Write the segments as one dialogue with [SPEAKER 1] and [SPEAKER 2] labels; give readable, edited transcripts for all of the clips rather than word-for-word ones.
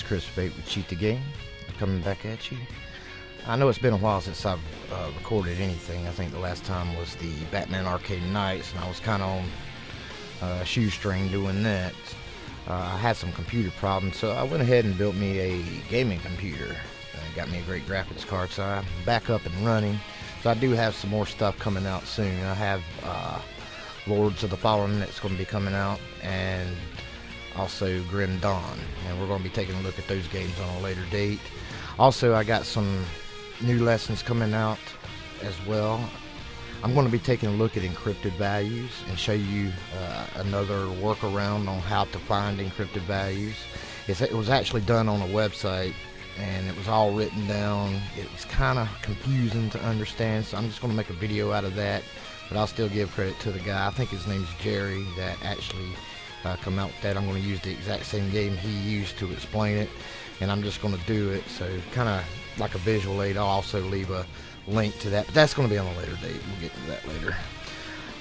[SPEAKER 1] Chris8 with Cheat the Game, coming back at you. I know it's been a while since I've recorded anything. I think the last time was the Batman Arcade Nights, and I was kind of on a shoestring doing that. I had some computer problems, so I went ahead and built me a gaming computer. Got me a great graphics card, so I'm back up and running. So I do have some more stuff coming out soon. I have Lords of the Fallen that's going to be coming out, and also Grim Dawn, and we're going to be taking a look at those games on a later date. Also, I got some new lessons coming out as well. I'm going to be taking a look at encrypted values and show you another workaround on how to find encrypted values. It was actually done on a website, and it was all written down. It was kind of confusing to understand, so I'm just going to make a video out of that, but I'll still give credit to the guy. I think his name's Jerry that actually come out with that. I'm going to use the exact same game he used to explain it, and I'm just going to do it, so kind of like a visual aid. I'll also leave a link to that, but that's going to be on a later date. We'll get to that later.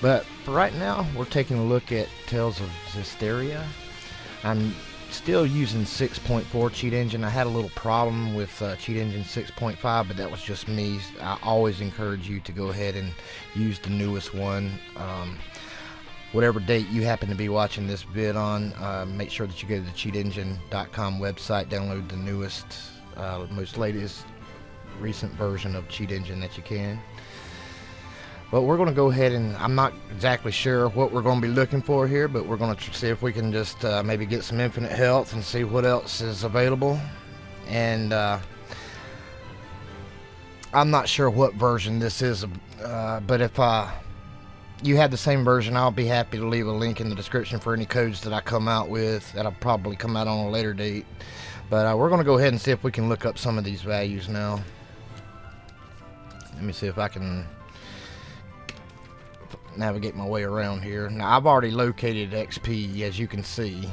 [SPEAKER 1] But for right now, we're taking a look at Tales of Zestiria. I'm still using 6.4 Cheat Engine. I had a little problem with Cheat Engine 6.5, but that was just me. I always encourage you to go ahead and use the newest one. Whatever date you happen to be watching this vid on, make sure that you go to the cheatengine.com website, download the newest, most latest recent version of Cheat Engine that you can. But we're going to go ahead, and I'm not exactly sure what we're going to be looking for here, but we're going to see if we can just maybe get some infinite health and see what else is available. And I'm not sure what version this is, but if you have the same version, I'll be happy to leave a link in the description for any codes that I come out with. That'll probably come out on a later date. But we're going to go ahead and see if we can look up some of these values now. Let me see if I can navigate my way around here. Now, I've already located XP, as you can see.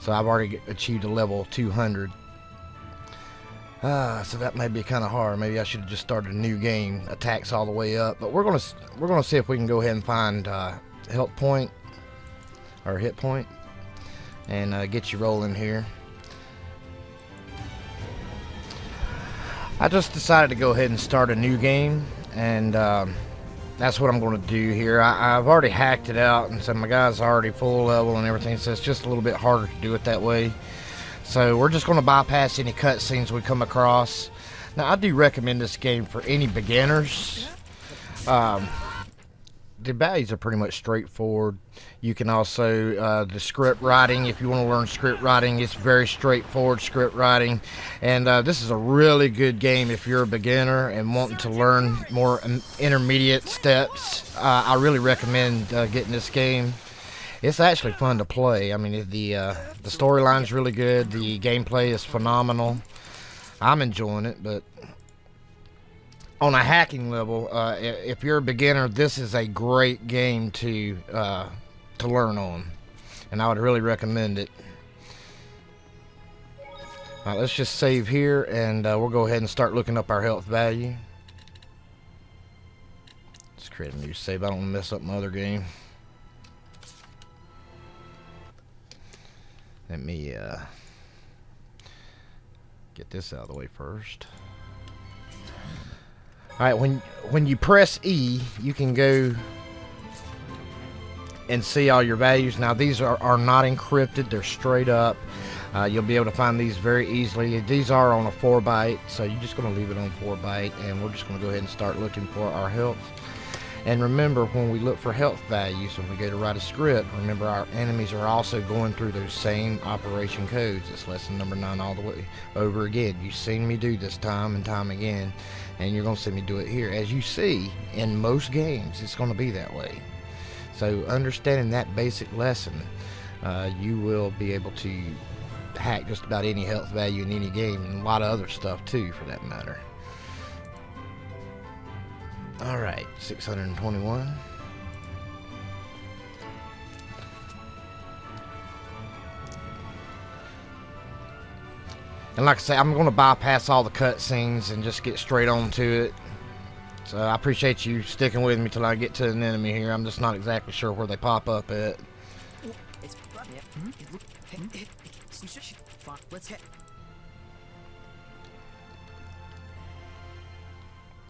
[SPEAKER 1] So I've already achieved a level 200. So that may be kind of hard. Maybe I should have just started a new game. Attacks all the way up. But we're gonna see if we can go ahead and find health point or hit point and get you rolling here. I just decided to go ahead and start a new game, and that's what I'm going to do here. I've already hacked it out, and so my guy's already full level and everything, so it's just a little bit harder to do it that way. So we're just going to bypass any cutscenes we come across. Now, I do recommend this game for any beginners. The values are pretty much straightforward. You can also, the script writing, if you want to learn script writing, it's very straightforward script writing. And this is a really good game if you're a beginner and wanting to learn more intermediate steps. I really recommend getting this game. It's actually fun to play. I mean, the storyline's really good. The gameplay is phenomenal. I'm enjoying it, but on a hacking level, if you're a beginner, this is a great game to learn on, and I would really recommend it. All right, let's just save here, and we'll go ahead and start looking up our health value. Let's create a new save. I don't want to mess up my other game. Let me get this out of the way first. Alright, when you press E, you can go and see all your values. Now, these are not encrypted. They're straight up. You'll be able to find these very easily. These are on a 4-byte, so you're just going to leave it on 4-byte, and we're just going to go ahead and start looking for our health. And remember, when we look for health values, when we go to write a script, remember our enemies are also going through those same operation codes. It's lesson number 9 all the way over again. You've seen me do this time and time again, and you're going to see me do it here. As you see, in most games, it's going to be that way. So understanding that basic lesson, you will be able to hack just about any health value in any game, and a lot of other stuff too, for that matter. Alright, 621. And like I say, I'm going to bypass all the cutscenes and just get straight on to it. So I appreciate you sticking with me till I get to an enemy here. I'm just not exactly sure where they pop up at.
[SPEAKER 2] fine. Let's head.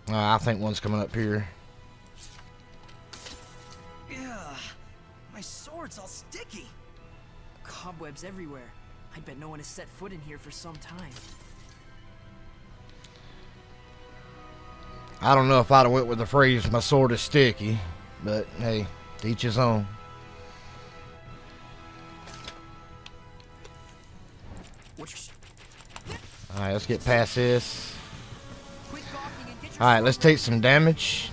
[SPEAKER 1] I think one's coming up here.
[SPEAKER 2] Ugh, my sword's all sticky. Cobwebs everywhere. I bet no one has set foot in here for some time.
[SPEAKER 1] I don't know if I'd have went with the phrase "my sword is sticky," but hey, to each his own. Alright, let's get past this. Alright, let's take some damage.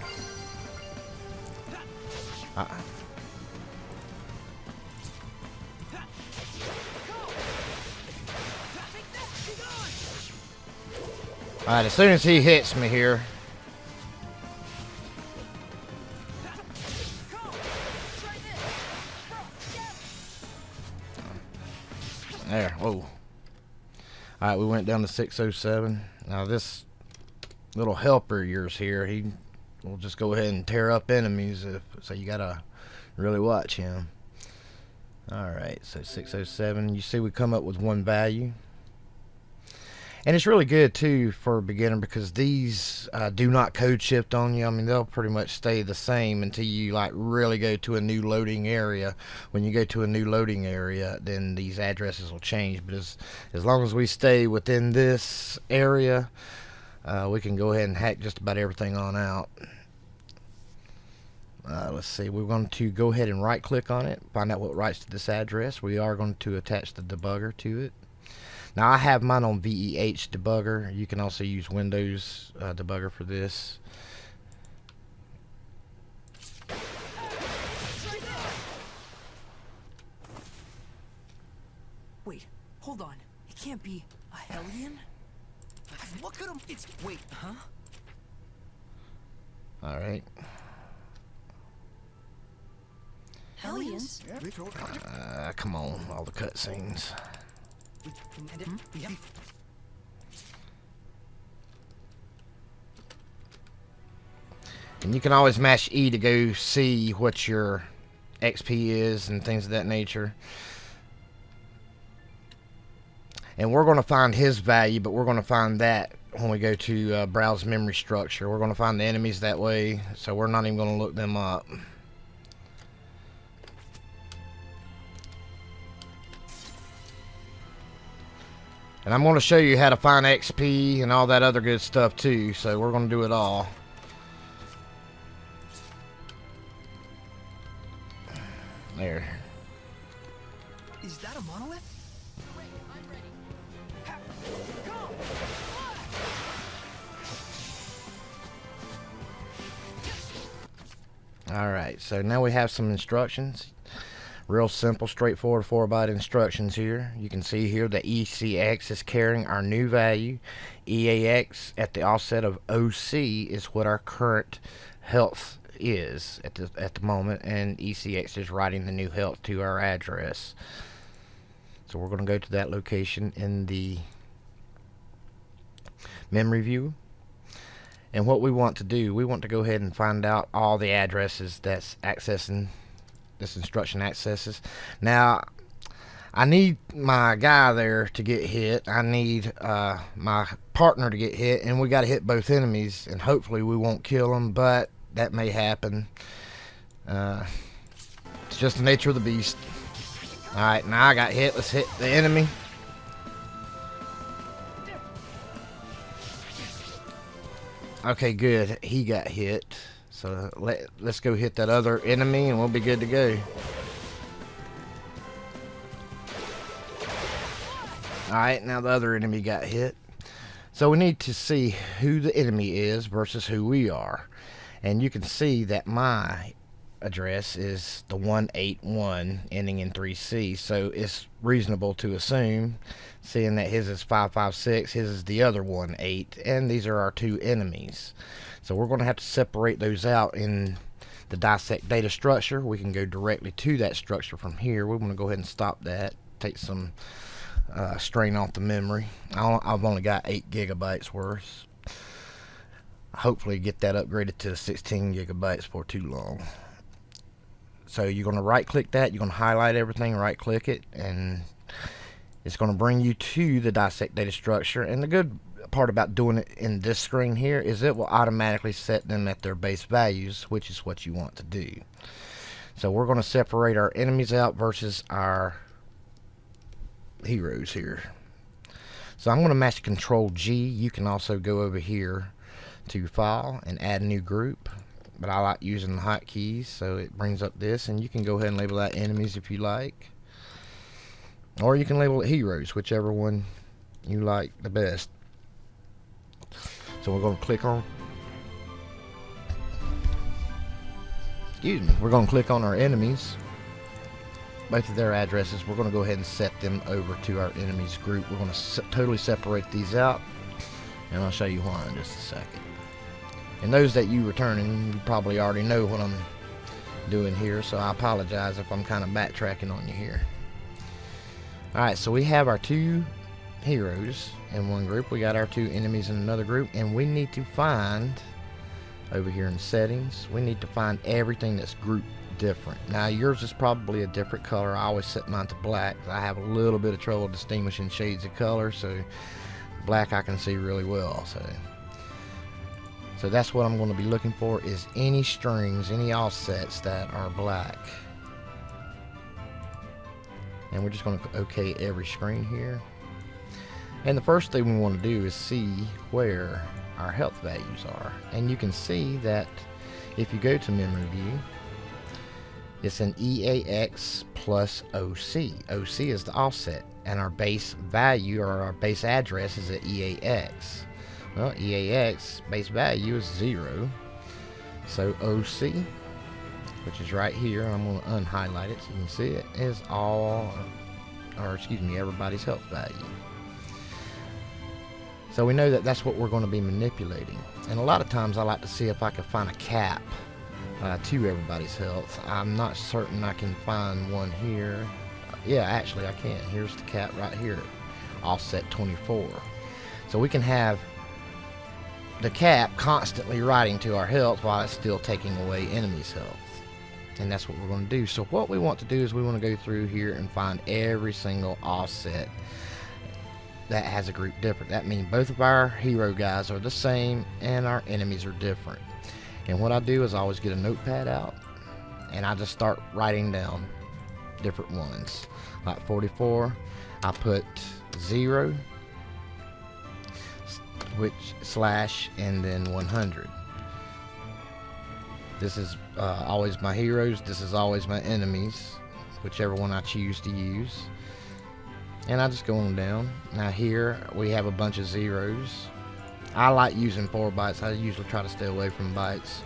[SPEAKER 1] Alright, as soon as he hits me here. There, whoa. Alright, we went down to 607. Now this little helper of yours here, he will just go ahead and tear up enemies, so you gotta really watch him. Alright, so 607. You see we come up with one value. And it's really good too for a beginner because these do not code shift on you. I mean, they'll pretty much stay the same until you like really go to a new loading area. When you go to a new loading area, then these addresses will change. But as long as we stay within this area, we can go ahead and hack just about everything on out. Let's see, we're going to go ahead and right click on it, find out what writes to this address. We are going to attach the debugger to it. Now I have mine on VEH debugger. You can also use Windows debugger for this.
[SPEAKER 2] Wait, hold on. It can't be a Hellion? Look at him. It's wait, huh?
[SPEAKER 1] All right.
[SPEAKER 2] Hellions?
[SPEAKER 1] Come on, all the cutscenes. And you can always mash E to go see what your XP is and things of that nature. And we're going to find his value, but we're going to find that when we go to browse memory structure. We're going to find the enemies that way, so we're not even going to look them up. And I'm going to show you how to find XP and all that other good stuff too. So we're going to do it all. There.
[SPEAKER 2] Is that a monolith? Wait, I'm ready. Go!
[SPEAKER 1] Alright, so now we have some instructions. Real simple, straightforward 4-byte instructions here. You can see here that ECX is carrying our new value. EAX at the offset of OC is what our current health is at the moment, and ECX is writing the new health to our address. So we're going to go to that location in the memory view. And what we want to do, we want to go ahead and find out all the addresses that's accessing this instruction accesses. Now I need my guy there to get hit. I need my partner to get hit, and we got to hit both enemies, and hopefully we won't kill them, but that may happen. It's just the nature of the beast. Alright, now I got hit. Let's hit the enemy. Okay, good. He got hit. So let's go hit that other enemy and we'll be good to go. Alright, now the other enemy got hit. So we need to see who the enemy is versus who we are. And you can see that my address is the 181 ending in 3C. So it's reasonable to assume, seeing that his is 556, his is the other 18, and these are our two enemies. So we're going to have to separate those out in the dissect data structure. We can go directly to that structure from here. We're going to go ahead and stop that, take some strain off the memory. I've only got 8 gigabytes worth. Hopefully get that upgraded to 16 gigabytes for too long. So you're going to right click that, you're going to highlight everything, right click it, and It's going to bring you to the dissect data structure, and the good part about doing it in this screen here is it will automatically set them at their base values, which is what you want to do. So we're going to separate our enemies out versus our heroes here. So I'm going to mash Control G. You can also go over here to File and add a new group, but I like using the hotkeys, so it brings up this, and you can go ahead and label that enemies if you like, or you can label it heroes, whichever one you like the best. So we're going to click on, we're going to click on our enemies, both of their addresses. We're going to go ahead and set them over to our enemies group. We're going to totally separate these out, and I'll show you why in just a second. And those that you returning, you probably already know what I'm doing here, so I apologize if I'm kind of backtracking on you here. Alright, so we have our two heroes in one group, we got our two enemies in another group, and we need to find, over here in settings, we need to find everything that's grouped different. Now yours is probably a different color. I always set mine to black. I have a little bit of trouble distinguishing shades of color, so black I can see really well. So that's what I'm going to be looking for, is any strings, any offsets that are black. And we're just going to OK every screen here. And the first thing we want to do is see where our health values are. And you can see that if you go to memory view, it's an EAX plus OC. OC is the offset, and our base value, or our base address, is at EAX. Well, EAX base value is 0. So OC, which is right here, I'm going to unhighlight it so you can see it, is everybody's health value. So we know that that's what we're going to be manipulating. And a lot of times I like to see if I can find a cap to everybody's health. I'm not certain I can find one here. Yeah, actually I can. Here's the cap right here, offset 24. So we can have the cap constantly writing to our health while it's still taking away enemies' health. And that's what we're going to do. So what we want to do is we want to go through here and find every single offset that has a group different. That means both of our hero guys are the same and our enemies are different. And what I do is I always get a notepad out and I just start writing down different ones. Like 44, I put 0, which slash, and then 100. This is always my heroes, this is always my enemies, whichever one I choose to use. And I just go on down. Now here we have a bunch of zeros. I like using 4 bytes. I usually try to stay away from bytes.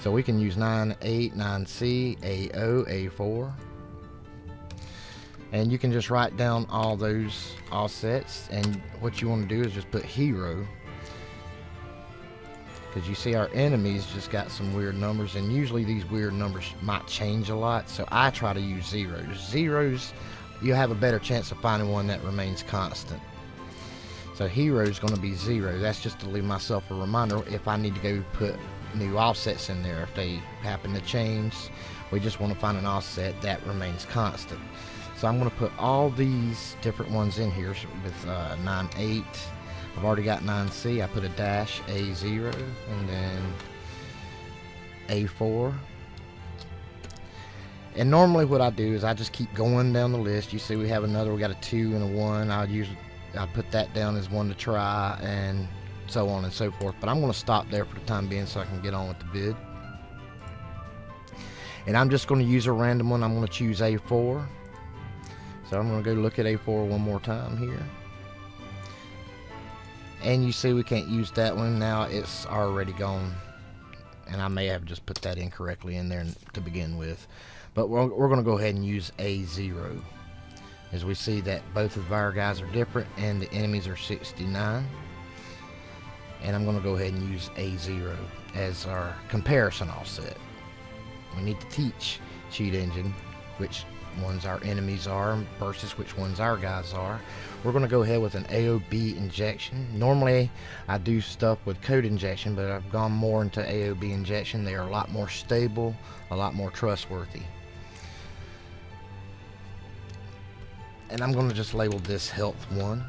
[SPEAKER 1] So we can use 9, 8, 9C, A0, A4. And you can just write down all those offsets. And what you want to do is just put hero. Because you see our enemies just got some weird numbers. And usually these weird numbers might change a lot. So I try to use zeros. Zeros, you have a better chance of finding one that remains constant. So hero is going to be 0. That's just to leave myself a reminder if I need to go put new offsets in there. If they happen to change, we just want to find an offset that remains constant. So I'm going to put all these different ones in here with 9, 8. I've already got 9C. I put a dash, A0, and then A4. And normally what I do is I just keep going down the list. You see we have another, we got a 2 and a 1. I put that down as one to try, and so on and so forth. But I'm going to stop there for the time being so I can get on with the vid. And I'm just going to use a random one. I'm going to choose A4. So I'm going to go look at A4 one more time here. And you see we can't use that one. Now it's already gone. And I may have just put that incorrectly in there to begin with. But we're going to go ahead and use A0. As we see that both of our guys are different and the enemies are 69. And I'm going to go ahead and use A0 as our comparison offset. We need to teach Cheat Engine which ones our enemies are versus which ones our guys are. We're going to go ahead with an AOB injection. Normally I do stuff with code injection, but I've gone more into AOB injection. They are a lot more stable, a lot more trustworthy. And I'm going to just label this health 1.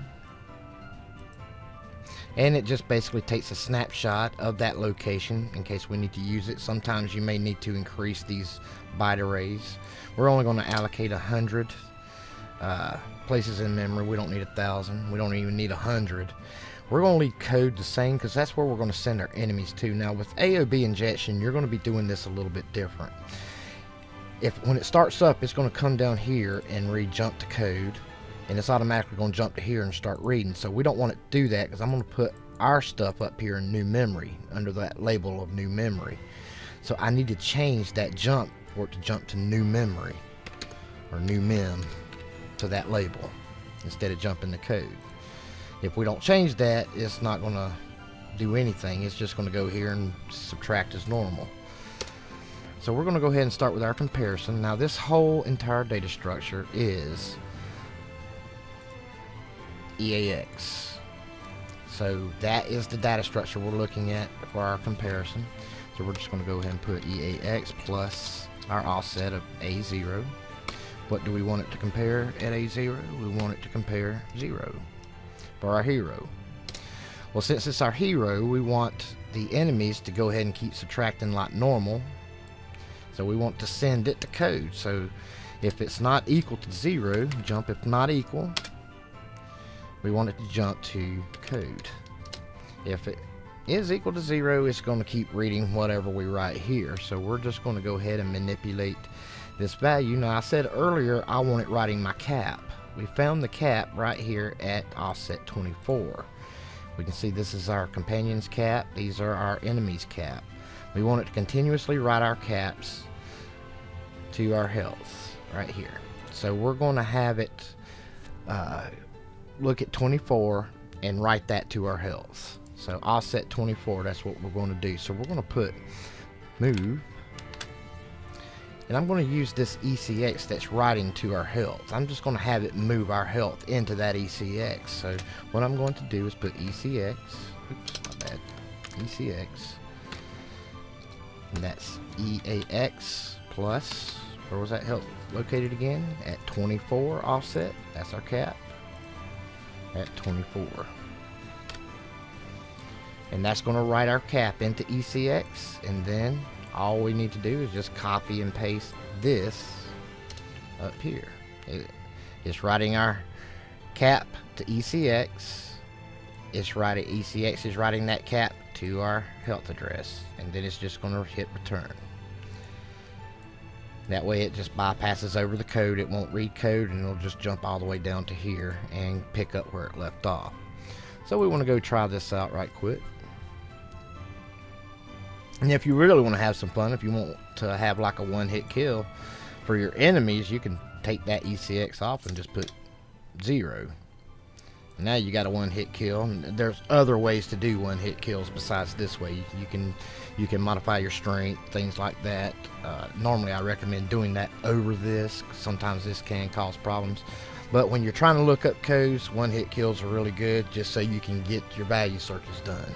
[SPEAKER 1] And it just basically takes a snapshot of that location in case we need to use it. Sometimes you may need to increase these byte arrays. We're only going to allocate 100 places in memory. We don't need 1,000. We don't even need 100. We're going to leave code the same because that's where we're going to send our enemies to. Now with AOB injection, you're going to be doing this a little bit different. When it starts up, it's going to come down here and read jump to code. And it's automatically going to jump to here and start reading. So we don't want it to do that because I'm going to put our stuff up here in new memory under that label of new memory. So I need to change that jump for it to jump to new memory or new mem to that label instead of jumping to code. If we don't change that, it's not going to do anything. It's just going to go here and subtract as normal. So we're going to go ahead and start with our comparison. Now this whole entire data structure is EAX. So that is the data structure we're looking at for our comparison. So we're just going to go ahead and put EAX plus our offset of A0. What do we want it to compare at A0? We want it to compare 0 for our hero. Well, since it's our hero, we want the enemies to go ahead and keep subtracting like normal. So we want to send it to code. So if it's not equal to 0, jump if not equal. We want it to jump to code. If it is equal to 0, it's going to keep reading whatever we write here. So we're just going to go ahead and manipulate this value. Now I said earlier I want it writing my cap. We found the cap right here at offset 24. We can see this is our companion's cap. These are our enemy's cap. We want it to continuously write our caps to our health right here. So we're going to have it look at 24 and write that to our health. So offset 24, that's what we're going to do. So we're going to put move, and I'm going to use this ECX that's writing to our health. I'm just going to have it move our health into that ECX. So what I'm going to do is put ECX, oops, my bad, ECX, and that's EAX plus, where was that health located again? At 24 offset, that's our cap. At 24, and that's going to write our cap into ECX, and then all we need to do is just copy and paste this up here. It's writing our cap to ECX. ECX is writing that cap to our health address, and then it's just going to hit return. That way it just bypasses over the code. It won't read code, and it'll just jump all the way down to here and pick up where it left off. So we want to go try this out right quick. And if you really want to have some fun, if you want to have like a one-hit kill for your enemies, you can take that ECX off and just put 0. And now you got a one-hit kill. And there's other ways to do one-hit kills besides this way. You can modify your strength, things like that. Normally I recommend doing that over this. Sometimes this can cause problems. But when you're trying to look up codes, one-hit kills are really good just so you can get your value searches done.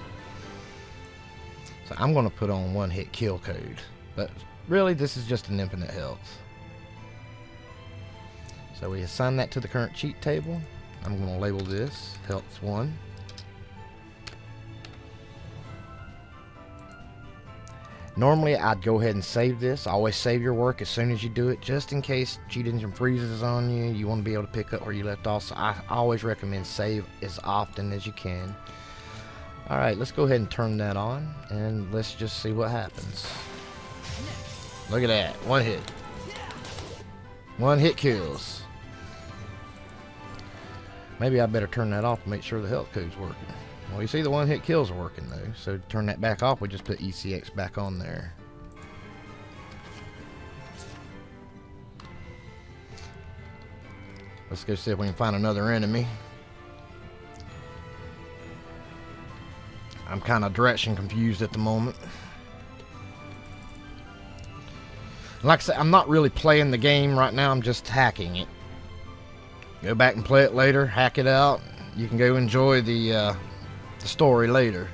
[SPEAKER 1] So I'm going to put on one-hit kill code. But really this is just an infinite health. So we assign that to the current cheat table. I'm going to label this health 1. Normally I'd go ahead and save this. Always save your work as soon as you do it, just in case cheat engine freezes on you. You want to be able to pick up where you left off. So I always recommend save as often as you can. Alright, let's go ahead and turn that on, and let's just see what happens. Look at that, one hit. One hit kills. Maybe I better turn that off to make sure the health code's working. Well, you see the one-hit kills are working though. So to turn that back off, we just put ECX back on there. Let's go see if we can find another enemy. I'm kind of direction confused at the moment. Like I said, I'm not really playing the game right now. I'm just hacking it. Go back and play it later. Hack it out. You can go enjoy the story later.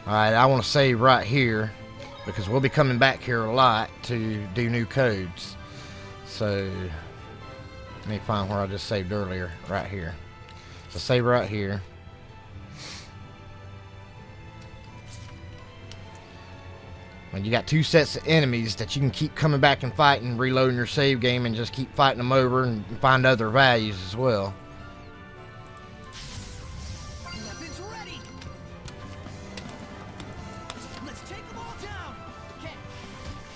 [SPEAKER 1] Alright, I want to save right here. because we'll be coming back here a lot to do new codes. So let me find where I just saved earlier, right here. So save right here. When you got two sets of enemies that you can keep coming back and fighting, reloading your save game, and just keep fighting them over and find other values as well.
[SPEAKER 2] Weapons ready. Let's take them all down. Okay.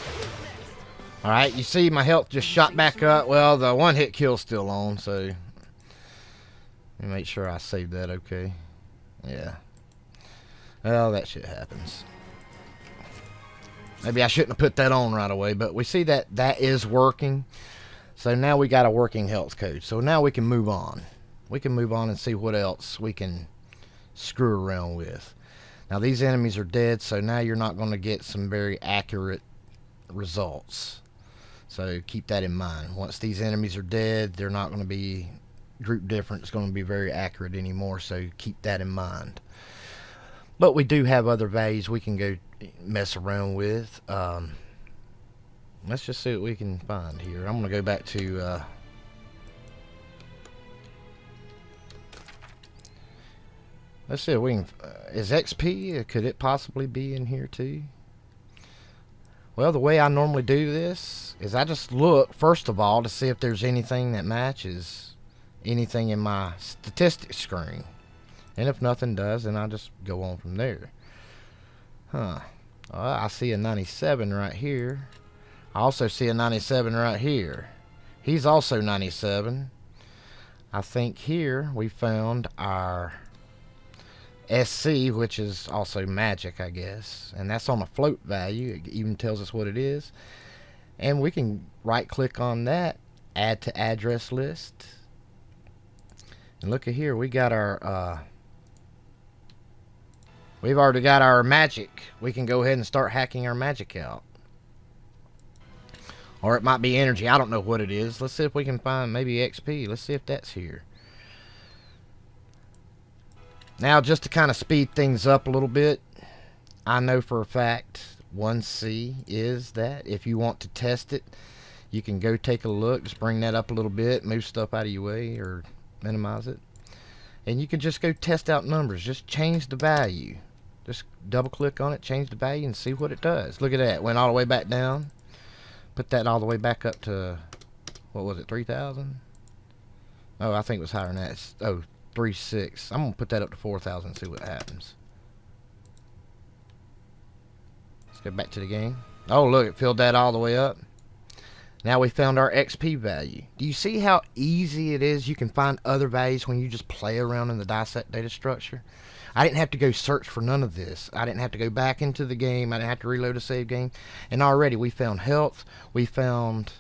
[SPEAKER 2] Who's next?
[SPEAKER 1] Alright, you see my health just shot back up. Well, the one hit kill's still on, so let me make sure I saved that okay. Yeah. Well, that shit happens. Maybe I shouldn't have put that on right away, but we see that that is working. So now we got a working health code. So now we can move on. We can move on and see what else we can screw around with. Now these enemies are dead, so now you're not going to get some very accurate results. So keep that in mind. Once these enemies are dead, they're not going to be group different. It's going to be very accurate anymore, so keep that in mind. But we do have other values we can go mess around with. Let's just see what we can find here. I'm going to go back to let's see if we can is XP, could it possibly be in here too? Well, the way I normally do this is I just look first of all to see if there's anything that matches anything in my statistics screen. And if nothing does, then I just go on from there. Huh. I see a 97 right here. I also see a 97 right here. He's also 97. I think here we found our SC, which is also magic, I guess. And that's on a float value. It even tells us what it is. And we can right click on that, add to address list. And look at here, we got our we've already got our magic. We can go ahead and start hacking our magic out. Or it might be energy. I don't know what it is. Let's see if we can find maybe XP. Let's see if that's here. Now, just to kind of speed things up a little bit, I know for a fact 1C is that. If you want to test it, you can go take a look. Just bring that up a little bit. Move stuff out of your way or minimize it. And you can just go test out numbers. Just change the value. Just double click on it, change the value, and see what it does. Look at that. Went all the way back down. Put that all the way back up to, what was it, 3,000? Oh, I think it was higher than that. It's, oh, 3,600. I'm going to put that up to 4,000 and see what happens. Let's go back to the game. Oh, look, it filled that all the way up. Now we found our XP value. Do you see how easy it is? You can find other values when you just play around in the dissect data structure. I didn't have to go search for none of this. I didn't have to go back into the game. I didn't have to reload a save game. And already we found health. We found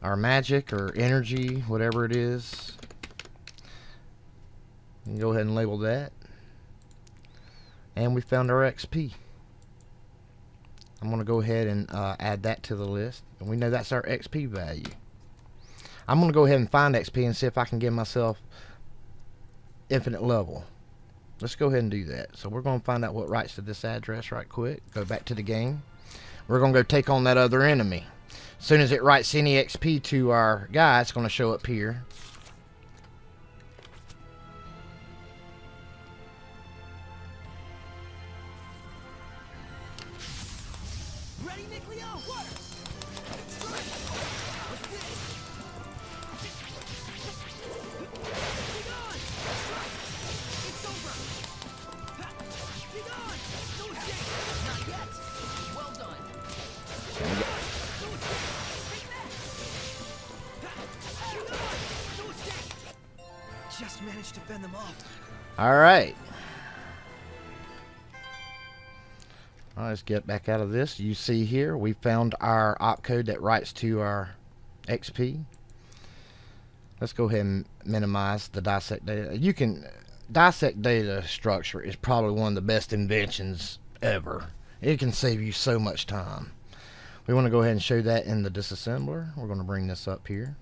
[SPEAKER 1] our magic or energy, whatever it is. You can go ahead and label that. And we found our XP. I'm going to go ahead and add that to the list. And we know that's our XP value. I'm going to go ahead and find XP and see if I can give myself infinite level. Let's go ahead and do that. So we're going to find out what writes to this address right quick. Go back to the game. We're going to go take on that other enemy. As soon as it writes any XP to our guy, it's going to show up here.
[SPEAKER 2] Ready, Nick Leo? What? Strike! What's this? Be gone! Strike! It's over! Ha! Be gone! No escape! Not yet! Well done! No escape! Take that! Ha! Be gone! No escape! Just managed to fend them off.
[SPEAKER 1] Alright. Let's get back out of this. You see here, we found our opcode that writes to our XP. Let's go ahead and minimize the dissect data. You can, dissect data structure is probably one of the best inventions ever. It can save you so much time. We want to go ahead and show that in the disassembler. We're going to bring this up here.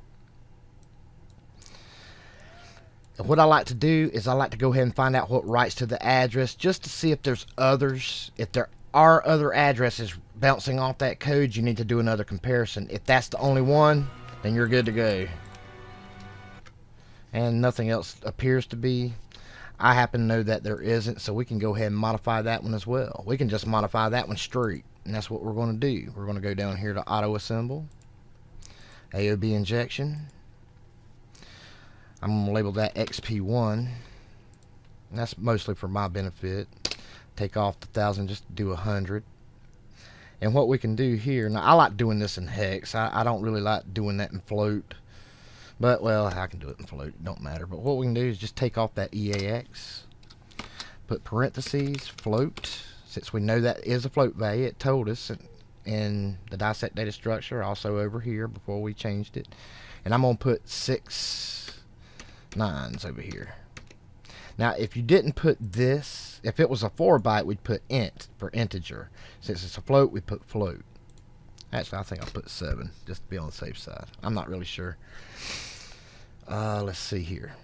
[SPEAKER 1] And what I like to do is I like to go ahead and find out what writes to the address just to see if there's others, if there are other addresses bouncing off that code, you need to do another comparison. If that's the only one, then you're good to go. And nothing else appears to be. I happen to know that there isn't, so we can go ahead and modify that one as well. We can just modify that one straight, and that's what we're going to do. We're going to go down here to auto assemble, AOB injection. I'm going to label that XP1, and that's mostly for my benefit. Take off the 1000 just to do 100. And what we can do here, now I like doing this in hex. I don't really like doing that in float. But, well, I can do it in float. It don't matter. But what we can do is just take off that EAX. Put parentheses, float. Since we know that is a float value, it told us in the dissect data structure, also over here before we changed it. And I'm going to put 6 9s over here. Now, if you didn't put this, if it was a 4 byte, we'd put int for integer. Since it's a float, we put float. Actually, I think I'll put 7 just to be on the safe side. I'm not really sure. Let's see here.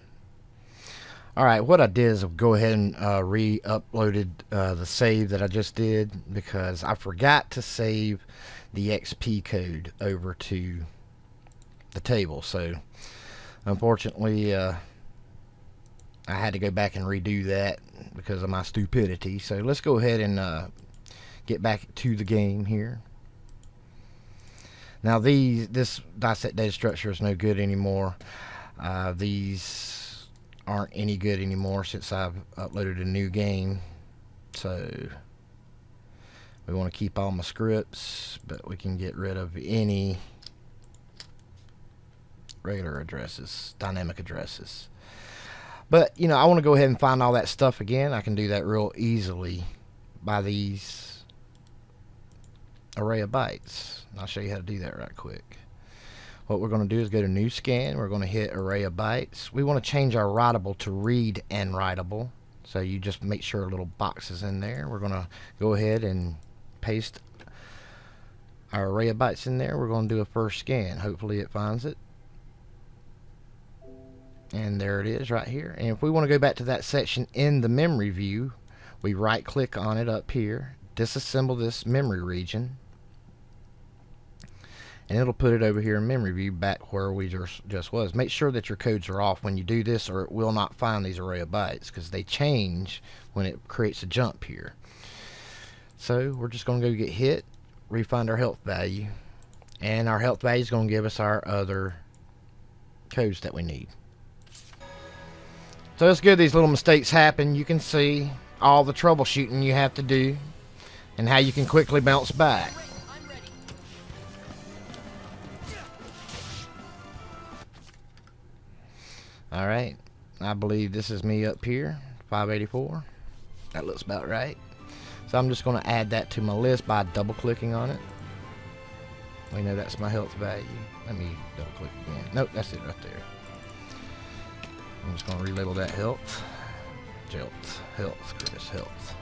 [SPEAKER 1] Alright, what I did is go ahead and re-uploaded the save that I just did because I forgot to save the XP code over to the table. So, unfortunately, I had to go back and redo that because of my stupidity. So, let's go ahead and get back to the game here. Now, this dissect data structure is no good anymore. These aren't any good anymore since I've uploaded a new game. So we want to keep all my scripts, but we can get rid of any regular addresses, dynamic addresses. But, you know, I want to go ahead and find all that stuff again. I can do that real easily by these array of bytes. I'll show you how to do that right quick. What we're going to do is go to new scan. We're going to hit array of bytes. We want to change our writable to read and writable. So you just make sure little boxes in there. We're going to go ahead and paste our array of bytes in there. We're going to do a first scan. Hopefully it finds it. And there it is right here. And if we want to go back to that section in the memory view, we right click on it up here, disassemble this memory region, and it'll put it over here in memory view back where we just was. Make sure that your codes are off when you do this, or it will not find these array of bytes because they change when it creates a jump here. So we're just going to go get hit, refind our health value, and our health value is going to give us our other codes that we need. So it's good these little mistakes happen. You can see all the troubleshooting you have to do and how you can quickly bounce back. Alright, I believe this is me up here, 584. That looks about right. So I'm just going to add that to my list by double clicking on it. We know that's my health value. Let me double click again. Nope, that's it right there. I'm just going to relabel that health. Health.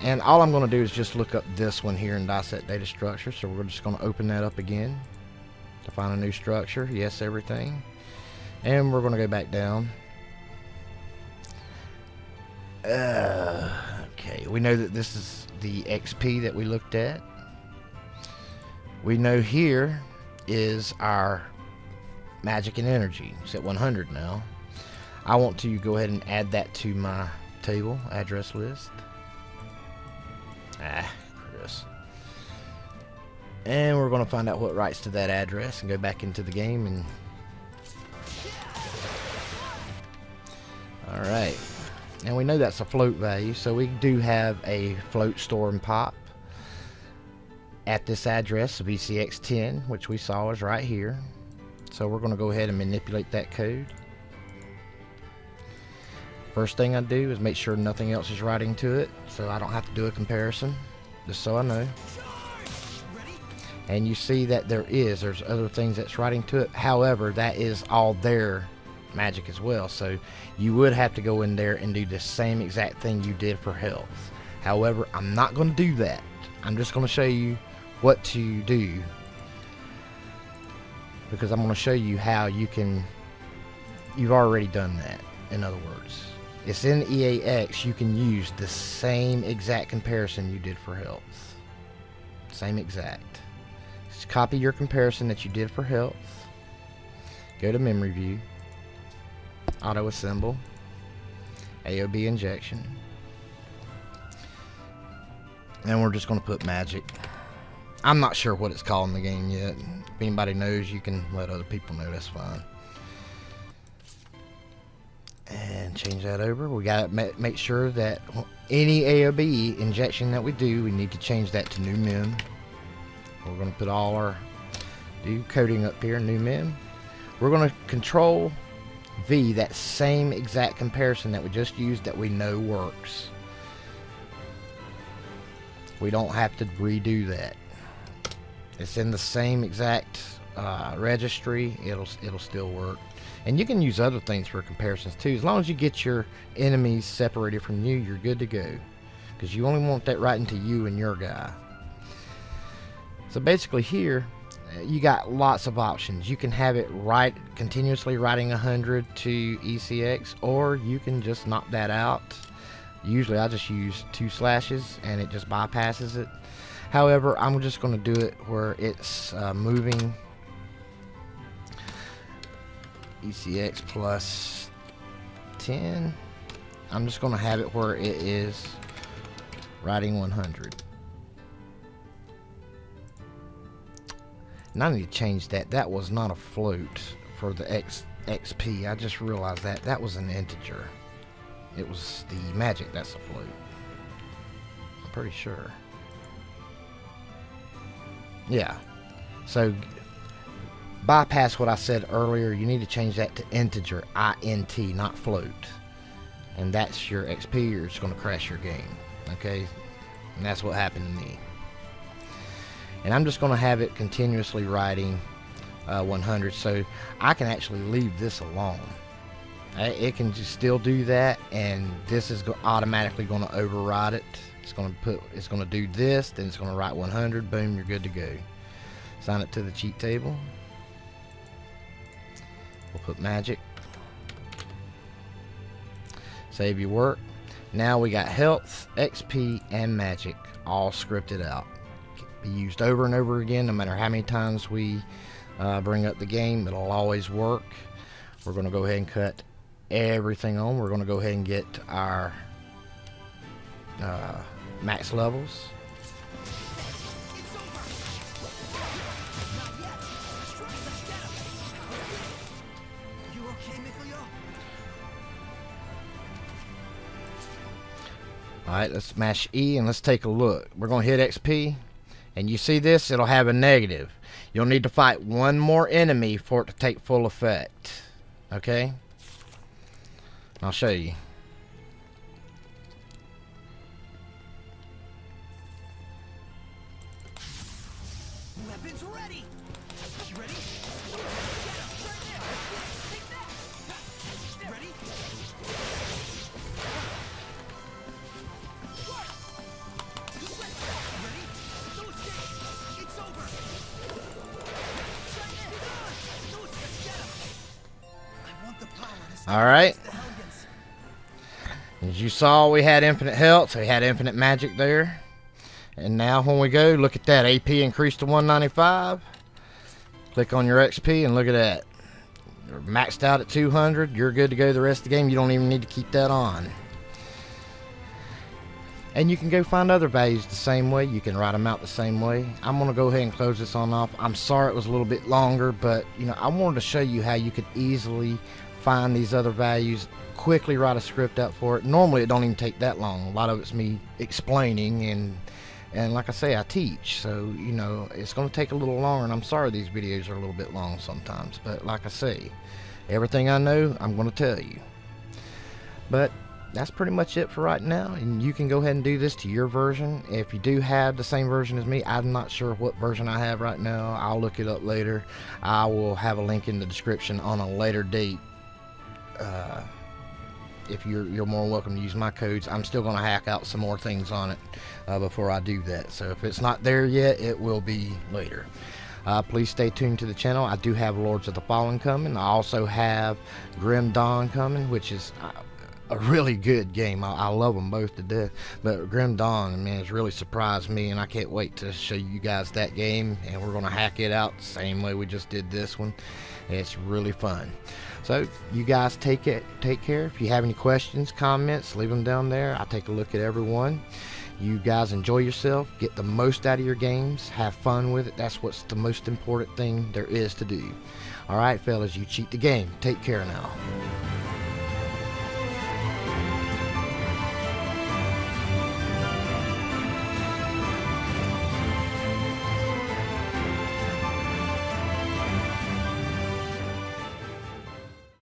[SPEAKER 1] And all I'm going to do is just look up this one here in dissect data structure. So we're just going to open that up again to find a new structure. Yes, everything. And we're going to go back down. Okay, we know that this is the XP that we looked at. We know here is our magic and energy. It's at 100 now. I want to go ahead and add that to my table address list. Chris. And we're going to find out what writes to that address and go back into the game. And alright. And we know that's a float value, so we do have a float store and pop at this address of VCX10, which we saw is right here. So we're going to go ahead and manipulate that code. First thing I do is make sure nothing else is writing to it, so I don't have to do a comparison, just so I know. And you see that there's other things that's writing to it. However, that is all their magic as well. So you would have to go in there and do the same exact thing you did for health. However, I'm not going to do that. I'm just going to show you what to do, because I'm going to show you how you've already done that. In other words, it's in EAX, you can use the same exact comparison you did for health. Same exact. Just copy your comparison that you did for health. Go to memory view. Auto assemble. AOB injection. And we're just going to put magic. I'm not sure what it's called in the game yet. If anybody knows, you can let other people know. That's fine. And change that over. We got to make sure that any AOB injection that we do, we need to change that to new men. We're going to put all our coding up here, new men. We're going to control V, that same exact comparison that we just used that we know works. We don't have to redo that. It's in the same exact registry. It'll still work. And you can use other things for comparisons too. As long as you get your enemies separated from you, you're good to go. Because you only want that right into you and your guy. So basically here, you got lots of options. You can have it continuously writing 100 to ECX, or you can just knock that out. Usually I just use 2 slashes and it just bypasses it. However, I'm just going to do it where it's moving ECX plus 10. I'm just going to have it where it is writing 100. And I need to change that. That was not a float for the XP. I just realized that was an integer. It was the magic that's a float. I'm pretty sure. Yeah. So bypass what I said earlier. You need to change that to integer, INT, not float. And that's your XP, or it's going to crash your game. Okay? And that's what happened to me. And I'm just going to have it continuously writing 100, so I can actually leave this alone. It can just still do that, and this is automatically going to override it. It's going to do this, then it's going to write 100. Boom, you're good to go. Sign it to the cheat table. We'll put magic. Save your work. Now we got health, XP, and magic all scripted out. Be used over and over again, no matter how many times we bring up the game. It'll always work. We're going to go ahead and cut everything on. We're going to go ahead and get our max levels. Alright, let's mash E and let's take a look. We're going to hit XP, and you see this? It'll have a negative. You'll need to fight one more enemy for it to take full effect. Okay? I'll show you.
[SPEAKER 2] Weapons ready. You ready? Take that. Ready? It's over. I want the power to
[SPEAKER 1] All right. As you saw, we had infinite health, so we had infinite magic there. And now when we go, look at that. AP increased to 195. Click on your XP and look at that. You're maxed out at 200. You're good to go the rest of the game. You don't even need to keep that on. And you can go find other values the same way. You can write them out the same way. I'm going to go ahead and close this on off. I'm sorry it was a little bit longer, but I wanted to show you how you could easily find these other values, quickly write a script out for it. Normally it don't even take that long. A lot of it's me explaining, and like I say, I teach, so it's going to take a little longer, and I'm sorry these videos are a little bit long sometimes, but like I say, everything I know I'm going to tell you. But that's pretty much it for right now, and you can go ahead and do this to your version. If you do have the same version as me, I'm not sure what version I have right now. I'll look it up later. I will have a link in the description on a later date. If you're more welcome to use my codes. I'm still going to hack out some more things on it before I do that. So if it's not there yet, it will be later. Please stay tuned to the channel. I do have Lords of the Fallen coming. I also have Grim Dawn coming, which is a really good game. I love them both to death. But Grim Dawn, man, has really surprised me, and I can't wait to show you guys that game. And we're gonna hack it out the same way we just did this one. It's really fun. So you guys take care. If you have any questions, comments, leave them down there. I'll take a look at everyone. You guys enjoy yourself, get the most out of your games, have fun with it. That's what's the most important thing there is to do. All right, fellas, you cheat the game. Take care now.